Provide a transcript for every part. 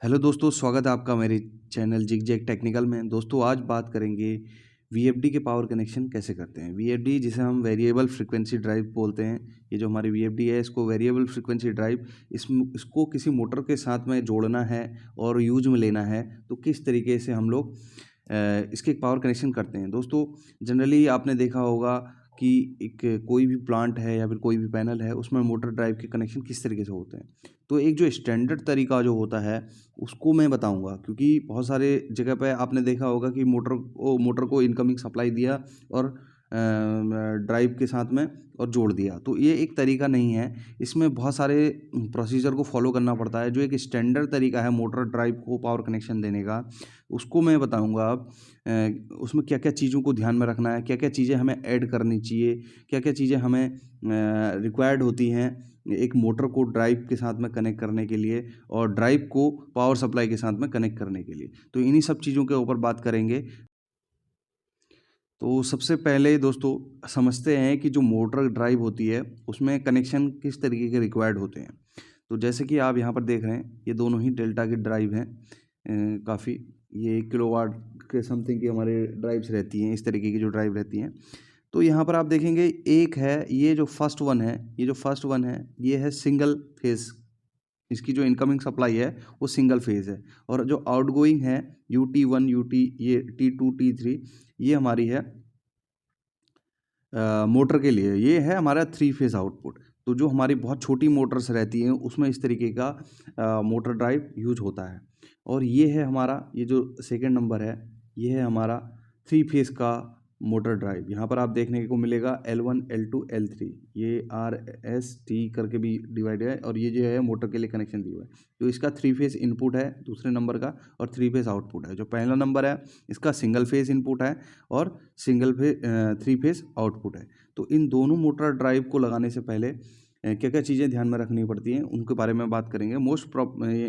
Hello दोस्तों, स्वागत है आपका मेरे चैनल जिग जैग टेक्निकल में। दोस्तों आज बात करेंगे वीएफडी के पावर कनेक्शन कैसे करते हैं। वीएफडी जिसे हम वेरिएबल फ्रीक्वेंसी ड्राइव बोलते हैं, ये जो हमारी वीएफडी है इसको वेरिएबल फ्रीक्वेंसी ड्राइव इसको किसी मोटर के साथ में जोड़ना है और यूज में लेना है तो किस तरीके से हम लोग इसके पावर कनेक्शन करते हैं। दोस्तों जनरली आपने देखा होगा कि एक कोई भी प्लांट है या फिर कोई भी पैनल है उसमें मोटर ड्राइव के कनेक्शन किस तरीके से होते हैं। तो एक जो स्टैंडर्ड तरीका जो होता है उसको मैं बताऊंगा, क्योंकि बहुत सारे जगह पे आपने देखा होगा कि मोटर को इनकमिंग सप्लाई दिया और ड्राइव के साथ में और जोड़ दिया। तो ये एक तरीका नहीं है, इसमें बहुत सारे प्रोसीजर को फॉलो करना पड़ता है। जो एक स्टैंडर्ड तरीका है मोटर ड्राइव को पावर कनेक्शन देने का, उसको मैं बताऊंगा। अब उसमें क्या क्या चीज़ों को ध्यान में रखना है, क्या क्या चीज़ें हमें ऐड करनी चाहिए, क्या क्या चीज़ें हमें रिक्वायर्ड होती हैं एक मोटर को ड्राइव के साथ में कनेक्ट करने के लिए और ड्राइव को पावर सप्लाई के साथ में कनेक्ट करने के लिए। तो इन्हीं सब चीज़ों के ऊपर बात करेंगे। तो सबसे पहले दोस्तों समझते हैं कि जो मोटर ड्राइव होती है उसमें कनेक्शन किस तरीके के रिक्वायर्ड होते हैं। तो जैसे कि आप यहाँ पर देख रहे हैं, ये दोनों ही डेल्टा की ड्राइव हैं। काफ़ी ये 1 किलोवाट के समथिंग की हमारे ड्राइव्स रहती हैं, इस तरीके की जो ड्राइव रहती हैं। तो यहाँ पर आप देखेंगे एक है, ये जो फर्स्ट वन है ये है सिंगल फेज। इसकी जो इनकमिंग सप्लाई है वो सिंगल फेज है, और जो आउटगोइंग है UT1 ये T2 T3 ये हमारी है मोटर के लिए। ये है हमारा 3 फेज आउटपुट। तो जो हमारी बहुत छोटी मोटर्स रहती हैं उसमें इस तरीके का मोटर ड्राइव यूज होता है। और ये है हमारा, ये जो सेकंड नंबर है ये है हमारा 3 फेज का मोटर ड्राइव। यहाँ पर आप देखने को मिलेगा L1 L2 L3, ये RST करके भी डिवाइड है, और ये जो है मोटर के लिए कनेक्शन दिया हुआ है। तो इसका 3 फेज इनपुट है दूसरे नंबर का, और 3 फेज आउटपुट है। जो पहला नंबर है इसका सिंगल फेज इनपुट है और 3 फेज आउटपुट है। तो इन दोनों मोटर ड्राइव को लगाने से पहले क्या क्या चीज़ें ध्यान में रखनी पड़ती हैं उनके बारे में बात करेंगे।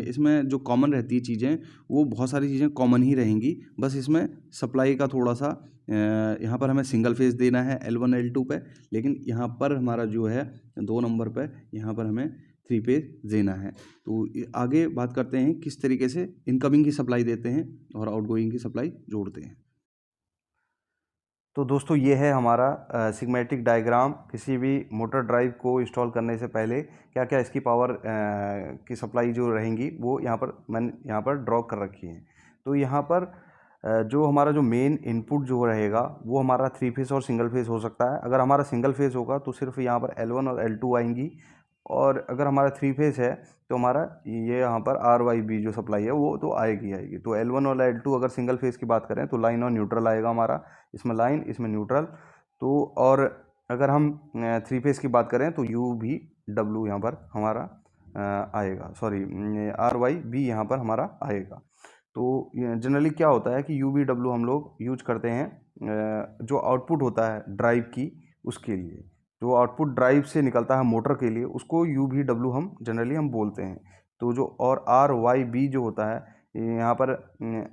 इसमें जो कॉमन रहती है चीज़ें, वो बहुत सारी चीज़ें कॉमन ही रहेंगी। बस इसमें सप्लाई का थोड़ा सा यहाँ पर हमें सिंगल फेज देना है L1 L2 पे, लेकिन यहाँ पर हमारा जो है 2 नंबर पे यहाँ पर हमें 3 फेज देना है। तो आगे बात करते हैं किस तरीके से इनकमिंग की सप्लाई देते हैं और आउटगोइंग की सप्लाई जोड़ते हैं। तो दोस्तों ये है हमारा सिग्मेटिक डायग्राम। किसी भी मोटर ड्राइव को इंस्टॉल करने से पहले क्या क्या इसकी पावर की सप्लाई जो रहेंगी वो मैंने यहाँ पर ड्रॉ कर रखी है। तो यहाँ पर जो हमारा जो मेन इनपुट जो रहेगा वो हमारा 3 फेज और सिंगल फेज हो सकता है। अगर हमारा सिंगल फेज होगा तो सिर्फ यहाँ पर L1 और L2 आएंगी, और अगर हमारा 3 फेज है तो हमारा ये यहाँ पर RYB जो सप्लाई है वो तो आएगी। तो L1 और L2 अगर सिंगल फेज की बात करें तो लाइन और न्यूट्रल आएगा हमारा, इसमें लाइन इसमें न्यूट्रल। तो और अगर हम 3 फेज की बात करें तो UVW यहाँ पर हमारा आएगा, सॉरी RYB यहाँ पर हमारा आएगा। तो जनरली क्या होता है कि UVW हम लोग यूज करते हैं जो आउटपुट होता है ड्राइव की उसके लिए। जो आउटपुट ड्राइव से निकलता है मोटर के लिए उसको UVW हम जनरली बोलते हैं। तो जो और RYB जो होता है यहाँ पर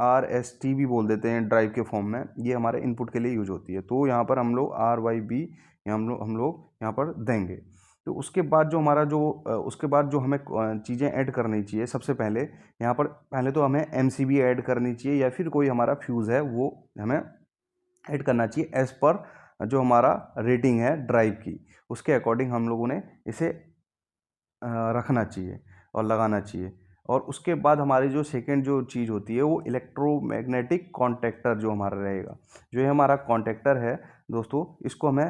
RST भी बोल देते हैं ड्राइव के फॉर्म में, ये हमारे इनपुट के लिए यूज होती है। तो यहाँ पर हम लोग RYB हम लोग यहाँ पर देंगे। तो उसके बाद जो हमारा उसके बाद जो हमें चीज़ें ऐड करनी चाहिए, सबसे पहले यहाँ पर पहले तो हमें MCB ऐड करनी चाहिए, या फिर कोई हमारा फ्यूज़ है वो हमें ऐड करना चाहिए एज़ पर जो हमारा रेटिंग है ड्राइव की, उसके अकॉर्डिंग हम लोगों ने इसे रखना चाहिए और लगाना चाहिए। और उसके बाद हमारी जो सेकंड जो चीज़ होती है वो इलेक्ट्रोमैग्नेटिक कॉन्टैक्टर जो हमारा रहेगा। जो ये हमारा कॉन्टैक्टर है दोस्तों, इसको हमें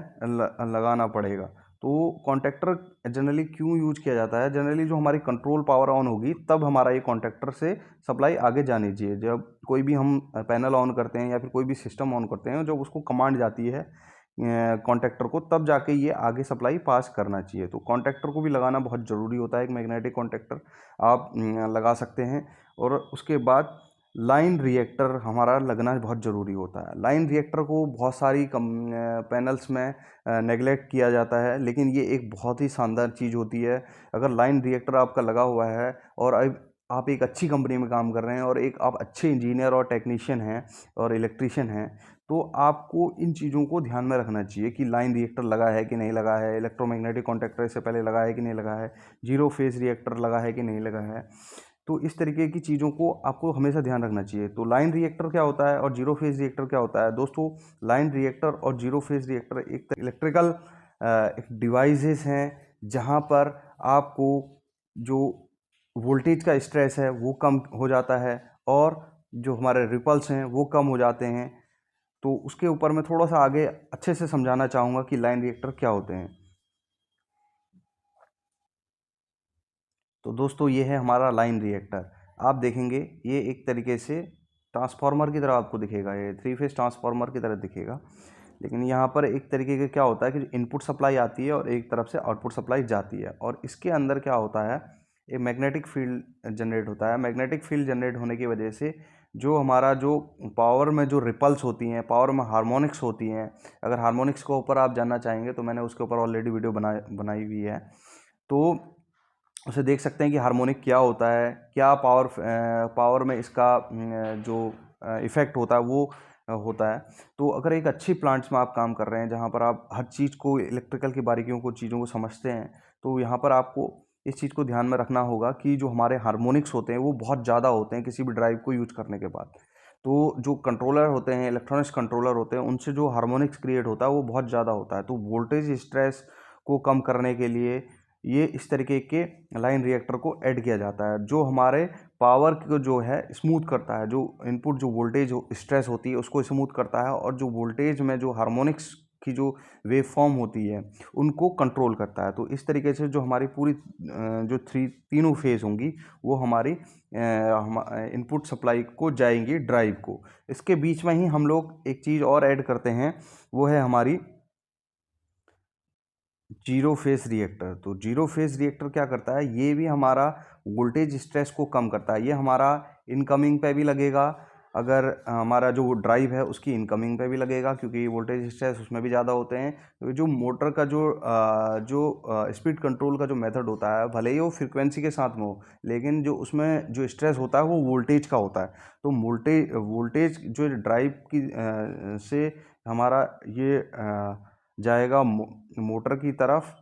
लगाना पड़ेगा। तो कॉन्टैक्टर जनरली क्यों यूज किया जाता है, जनरली जो हमारी कंट्रोल पावर ऑन होगी तब हमारा ये कॉन्टैक्टर से सप्लाई आगे जानी चाहिए। जब कोई भी हम पैनल ऑन करते हैं या फिर कोई भी सिस्टम ऑन करते हैं, जब उसको कमांड जाती है कॉन्टैक्टर को, तब जाके ये आगे सप्लाई पास करना चाहिए। तो कॉन्टैक्टर को भी लगाना बहुत ज़रूरी होता है। एक मैग्नेटिक कॉन्टैक्टर आप लगा सकते हैं। और उसके बाद लाइन रिएक्टर हमारा लगना बहुत ज़रूरी होता है। लाइन रिएक्टर को बहुत सारी पैनल्स में नेगलेक्ट किया जाता है, लेकिन ये एक बहुत ही शानदार चीज़ होती है। अगर लाइन रिएक्टर आपका लगा हुआ है और आप एक अच्छी कंपनी में काम कर रहे हैं और एक आप अच्छे इंजीनियर और टेक्नीशियन हैं और इलेक्ट्रीशियन हैं, तो आपको इन चीज़ों को ध्यान में रखना चाहिए कि लाइन रिएक्टर लगा है कि नहीं लगा है, इलेक्ट्रोमैग्नेटिक कॉन्टैक्टर इससे पहले लगा है कि नहीं लगा है, जीरो फेज रिएक्टर लगा है कि नहीं लगा है। तो इस तरीके की चीज़ों को आपको हमेशा ध्यान रखना चाहिए। तो लाइन रिएक्टर क्या होता है और जीरो फेज रिएक्टर क्या होता है दोस्तों? लाइन रिएक्टर और जीरो फेज रिएक्टर एक इलेक्ट्रिकल एक डिवाइसेस हैं जहाँ पर आपको जो वोल्टेज का स्ट्रेस है वो कम हो जाता है और जो हमारे रिपल्स हैं वो कम हो जाते हैं। तो उसके ऊपर मैं थोड़ा सा आगे अच्छे से समझाना चाहूँगा कि लाइन रिएक्टर क्या होते हैं। तो दोस्तों ये है हमारा लाइन रिएक्टर। आप देखेंगे ये एक तरीके से ट्रांसफार्मर की तरह आपको दिखेगा, ये थ्री फेज ट्रांसफार्मर की तरह दिखेगा। लेकिन यहाँ पर एक तरीके का क्या होता है कि इनपुट सप्लाई आती है और एक तरफ से आउटपुट सप्लाई जाती है और इसके अंदर क्या होता है, एक मैग्नेटिक फील्ड जनरेट होता है। मैग्नेटिक फील्ड जनरेट होने की वजह से जो हमारा जो पावर में जो रिपल्स होती हैं, पावर में हार्मोनिक्स होती हैं, अगर हार्मोनिक्स के ऊपर आप जानना चाहेंगे तो मैंने उसके ऊपर ऑलरेडी वीडियो बनाई हुई है। तो उसे देख सकते हैं कि हार्मोनिक क्या होता है, क्या पावर में इसका जो इफ़ेक्ट होता है वो होता है। तो अगर एक अच्छी प्लांट्स में आप काम कर रहे हैं जहाँ पर आप हर चीज़ को, इलेक्ट्रिकल की बारीकियों को, चीज़ों को समझते हैं, तो यहाँ पर आपको इस चीज़ को ध्यान में रखना होगा कि जो हमारे हार्मोनिक्स होते हैं वो बहुत ज़्यादा होते हैं किसी भी ड्राइव को यूज करने के बाद। तो जो कंट्रोलर होते हैं, इलेक्ट्रॉनिक्स कंट्रोलर होते हैं, उनसे जो हार्मोनिक्स क्रिएट होता है वो बहुत ज़्यादा होता है। तो वोल्टेज स्ट्रेस को कम करने के लिए ये इस तरीके के लाइन रिएक्टर को ऐड किया जाता है जो हमारे पावर को जो है स्मूथ करता है, जो इनपुट जो वोल्टेज स्ट्रेस होती है उसको स्मूथ करता है और जो वोल्टेज में जो हार्मोनिक्स की जो वेव फॉर्म होती है उनको कंट्रोल करता है। तो इस तरीके से जो हमारी पूरी जो तीनों फेज होंगी वो हमारी इनपुट सप्लाई को जाएंगी ड्राइव को। इसके बीच में ही हम लोग एक चीज़ और ऐड करते हैं, वो है हमारी जीरो फेस रिएक्टर। तो जीरो फेस रिएक्टर क्या करता है, ये भी हमारा वोल्टेज स्ट्रेस को कम करता है। ये हमारा इनकमिंग पे भी लगेगा, अगर हमारा जो ड्राइव है उसकी इनकमिंग पे भी लगेगा क्योंकि वोल्टेज स्ट्रेस उसमें भी ज़्यादा होते हैं। तो जो मोटर का जो स्पीड कंट्रोल का जो मेथड होता है, भले ही वो फ्रिक्वेंसी के साथ में हो, लेकिन जो उसमें जो स्ट्रेस होता है वो वोल्टेज का होता है। तो वोल्टेज जो ड्राइव की से हमारा ये जाएगा मोटर की तरफ,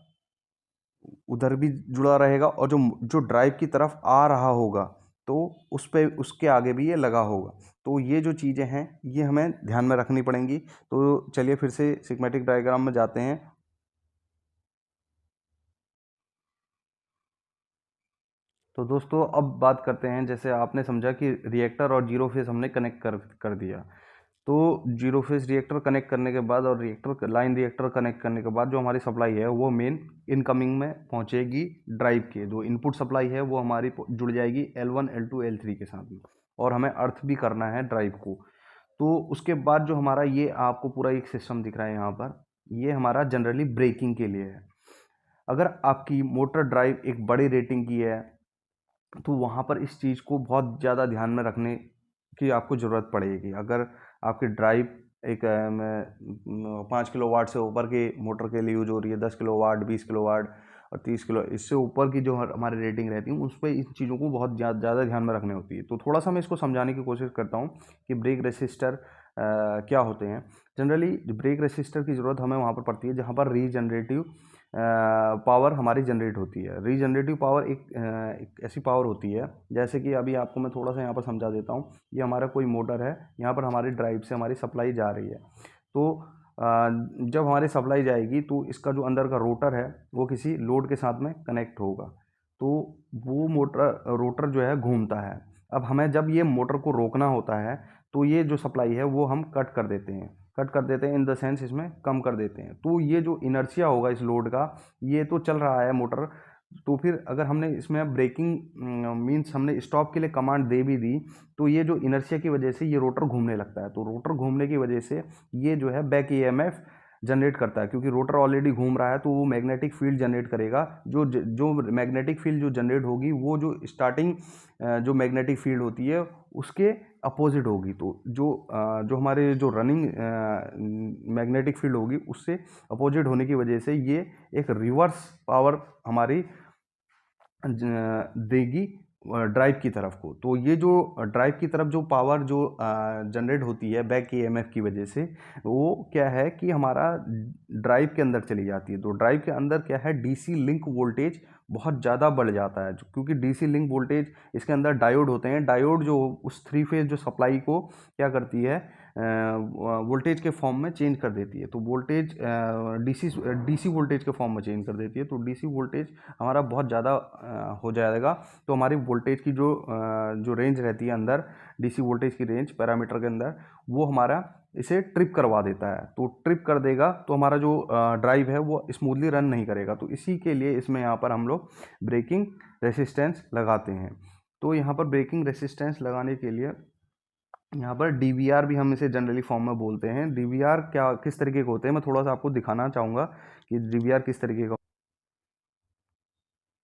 उधर भी जुड़ा रहेगा और जो जो ड्राइव की तरफ आ रहा होगा तो उस पे उसके आगे भी ये लगा होगा। तो ये जो चीज़ें हैं ये हमें ध्यान में रखनी पड़ेंगी। तो चलिए फिर से सिग्मेटिक डायग्राम में जाते हैं। तो दोस्तों अब बात करते हैं, जैसे आपने समझा कि रिएक्टर और जीरो फेस हमने कनेक्ट कर दिया। तो जीरो फेज रिएक्टर कनेक्ट करने के बाद और रिएक्टर लाइन रिएक्टर कनेक्ट करने के बाद जो हमारी सप्लाई है वो मेन इनकमिंग में पहुंचेगी ड्राइव के। जो इनपुट सप्लाई है वो हमारी जुड़ जाएगी L1 L2 L3 के साथ में और हमें अर्थ भी करना है ड्राइव को। तो उसके बाद जो हमारा ये आपको पूरा एक सिस्टम दिख रहा है यहाँ पर, ये हमारा जनरली ब्रेकिंग के लिए है। अगर आपकी मोटर ड्राइव एक बड़ी रेटिंग की है तो वहाँ पर इस चीज़ को बहुत ज़्यादा ध्यान में रखने की आपको ज़रूरत पड़ेगी। अगर आपकी ड्राइव एक 5 किलोवाट से ऊपर के मोटर के लिए यूज हो रही है, 10 किलोवाट, 20 किलोवाट और 30 किलो, इससे ऊपर की जो हमारी रेटिंग रहती है उस पर इन चीज़ों को बहुत ज़्यादा ध्यान में रखनी होती है। तो थोड़ा सा मैं इसको समझाने की कोशिश करता हूँ कि ब्रेक रेसिस्टर क्या होते हैं। जनरली ब्रेक रेसिस्टर की ज़रूरत हमें वहाँ पर पड़ती है जहाँ पर रीजनरेटिव पावर हमारी जनरेट होती है। रीजनरेटिव पावर एक ऐसी पावर होती है, जैसे कि अभी आपको मैं थोड़ा सा यहाँ पर समझा देता हूँ। ये हमारा कोई मोटर है, यहाँ पर हमारी ड्राइव से हमारी सप्लाई जा रही है। तो जब हमारी सप्लाई जाएगी तो इसका जो अंदर का रोटर है वो किसी लोड के साथ में कनेक्ट होगा। तो वो रोटर जो है घूमता है। अब हमें जब ये मोटर को रोकना होता है तो ये जो सप्लाई है वो हम कट कर देते हैं इन द सेंस इसमें कम कर देते हैं। तो ये जो इनर्शिया होगा इस लोड का, ये तो चल रहा है मोटर, तो फिर अगर हमने इसमें ब्रेकिंग मीन्स हमने स्टॉप के लिए कमांड दे भी दी तो ये जो इनर्शिया की वजह से ये रोटर घूमने लगता है। तो रोटर घूमने की वजह से ये जो है बैक ईएमएफ जनरेट करता है, क्योंकि रोटर ऑलरेडी घूम रहा है तो वो मैग्नेटिक फील्ड जनरेट करेगा। जो मैग्नेटिक फील्ड जो जनरेट होगी वो जो स्टार्टिंग जो मैग्नेटिक फील्ड होती है उसके अपोजिट होगी। तो जो हमारे जो रनिंग मैग्नेटिक फील्ड होगी उससे अपोजिट होने की वजह से ये एक रिवर्स पावर हमारी देगी ड्राइव की तरफ को। तो ये जो ड्राइव की तरफ जो पावर जो जनरेट होती है बैक ईएमएफ की वजह से, वो क्या है कि हमारा ड्राइव के अंदर चली जाती है। तो ड्राइव के अंदर क्या है, डीसी लिंक वोल्टेज बहुत ज़्यादा बढ़ जाता है, क्योंकि डीसी लिंक वोल्टेज, इसके अंदर डायोड होते हैं। डायोड जो उस थ्री फेज जो सप्लाई को क्या करती है, वोल्टेज के फॉर्म में चेंज कर देती है। तो वोल्टेज डीसी वोल्टेज के फॉर्म में चेंज कर देती है। तो डीसी वोल्टेज हमारा बहुत ज़्यादा हो जाएगा। तो हमारी वोल्टेज की जो रेंज रहती है अंदर, डीसी वोल्टेज की रेंज पैरामीटर के अंदर, वो हमारा इसे ट्रिप करवा देता है। तो ट्रिप कर देगा तो हमारा जो ड्राइव है वो स्मूथली रन नहीं करेगा। तो इसी के लिए इसमें यहाँ पर हम लोग ब्रेकिंग रेसिस्टेंस लगाते हैं। तो यहाँ पर ब्रेकिंग रेसिस्टेंस लगाने के लिए यहाँ पर डीवीआर भी हम इसे जनरली फॉर्म में बोलते हैं। डीवीआर क्या किस तरीके के होते हैं, मैं थोड़ा सा आपको दिखाना चाहूँगा कि डीवीआर किस तरीके का।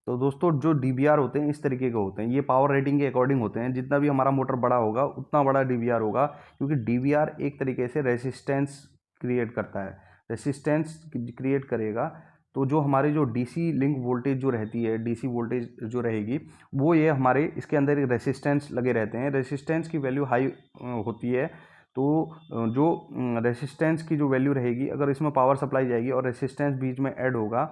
तो दोस्तों जो डीवीआर होते हैं इस तरीके के होते हैं, ये पावर रेटिंग के अकॉर्डिंग होते हैं। जितना भी हमारा मोटर बड़ा होगा उतना बड़ा डीवीआर होगा, क्योंकि डीवीआर एक तरीके से रेसिस्टेंस क्रिएट करता है। रेसिस्टेंस क्रिएट करेगा तो जो हमारी जो डीसी लिंक वोल्टेज जो रहती है, डीसी वोल्टेज जो रहेगी, वो ये हमारे इसके अंदर एक रेसिस्टेंस लगे रहते हैं। रेसिस्टेंस की वैल्यू हाई होती है। तो जो रेसिस्टेंस की जो वैल्यू रहेगी, अगर इसमें पावर सप्लाई जाएगी और रेसिस्टेंस बीच में ऐड होगा,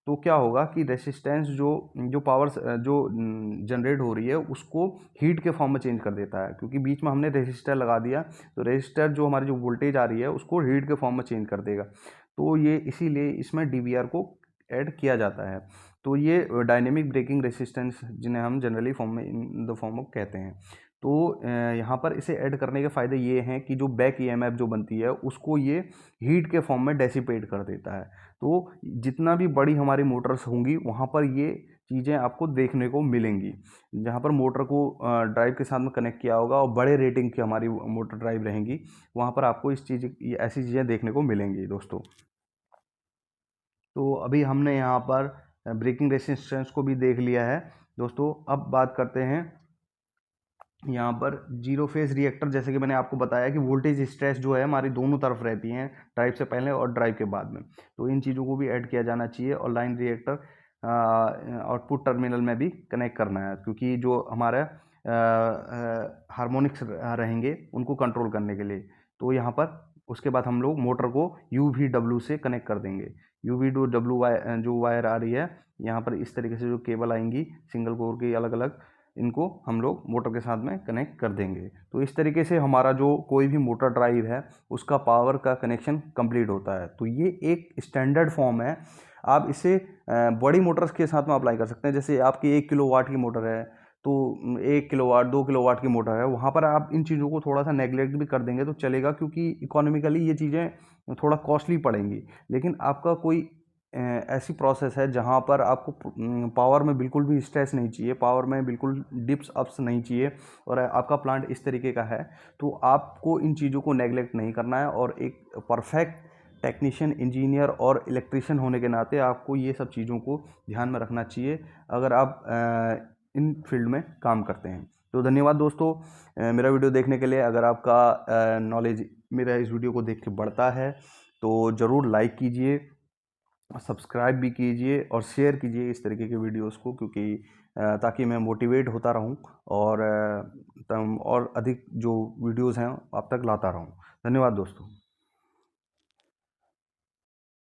तो क्या होगा कि रेसिस्टेंस जो जो पावर जो जनरेट हो रही है उसको हीट के फॉर्म में चेंज कर देता है, क्योंकि बीच में हमने रेसिस्टर लगा दिया। तो रेसिस्टर जो हमारी जो वोल्टेज आ रही है उसको हीट के फॉर्म में चेंज कर देगा। तो ये इसीलिए इसमें डीवीआर को ऐड किया जाता है। तो ये डायनेमिक ब्रेकिंग रेसिस्टेंस, जिन्हें हम जनरली फॉर्म में इन द फॉर्म ऑफ कहते हैं। तो यहाँ पर इसे ऐड करने के फ़ायदे ये हैं कि जो बैक ईएमएफ जो बनती है उसको ये हीट के फॉर्म में डेसिपेट कर देता है। तो जितना भी बड़ी हमारी मोटर्स होंगी वहाँ पर ये चीज़ें आपको देखने को मिलेंगी। जहाँ पर मोटर को ड्राइव के साथ में कनेक्ट किया होगा और बड़े रेटिंग की हमारी मोटर ड्राइव रहेंगी, वहाँ पर आपको ऐसी चीज़ें देखने को मिलेंगी दोस्तों। तो अभी हमने यहाँ पर ब्रेकिंग रेसिस्टेंस को भी देख लिया है दोस्तों। अब बात करते हैं यहाँ पर जीरो फेज रिएक्टर। जैसे कि मैंने आपको बताया कि वोल्टेज स्ट्रेस जो है हमारी दोनों तरफ रहती हैं, ड्राइव से पहले और ड्राइव के बाद में। तो इन चीज़ों को भी ऐड किया जाना चाहिए। और लाइन रिएक्टर आउटपुट टर्मिनल में भी कनेक्ट करना है, क्योंकि जो हमारा हार्मोनिक्स रहेंगे उनको कंट्रोल करने के लिए। तो यहाँ पर उसके बाद हम लोग मोटर को UVW से कनेक्ट कर देंगे। UVW जो वायर आ रही है यहाँ पर, इस तरीके से जो केबल आएंगी सिंगल कोर की अलग अलग, इनको हम लोग मोटर के साथ में कनेक्ट कर देंगे। तो इस तरीके से हमारा जो कोई भी मोटर ड्राइव है उसका पावर का कनेक्शन कंप्लीट होता है। तो ये एक स्टैंडर्ड फॉर्म है। आप इसे बड़ी मोटर्स के साथ में अप्लाई कर सकते हैं। जैसे आपकी 1 किलोवाट की मोटर है, तो 1 किलोवाट 2 किलोवाट की मोटर है, वहाँ पर आप इन चीज़ों को थोड़ा सा नेगलेक्ट भी कर देंगे तो चलेगा, क्योंकि इकोनॉमिकली ये चीज़ें थोड़ा कॉस्टली पड़ेंगी। लेकिन आपका कोई ऐसी प्रोसेस है जहाँ पर आपको पावर में बिल्कुल भी स्ट्रेस नहीं चाहिए, पावर में बिल्कुल डिप्स अप्स नहीं चाहिए, और आपका प्लांट इस तरीके का है, तो आपको इन चीज़ों को नेगलेक्ट नहीं करना है। और एक परफेक्ट टेक्नीशियन, इंजीनियर और इलेक्ट्रिशियन होने के नाते आपको ये सब चीज़ों को ध्यान में रखना चाहिए अगर आप इन फील्ड में काम करते हैं। तो धन्यवाद दोस्तों मेरा वीडियो देखने के लिए। अगर आपका नॉलेज मेरा इस वीडियो को देख के बढ़ता है तो ज़रूर लाइक कीजिए, सब्सक्राइब भी कीजिए और शेयर कीजिए इस तरीके के वीडियोस को, क्योंकि ताकि मैं मोटिवेट होता रहूं और और अधिक जो वीडियोस हैं आप तक लाता रहूं। धन्यवाद दोस्तों।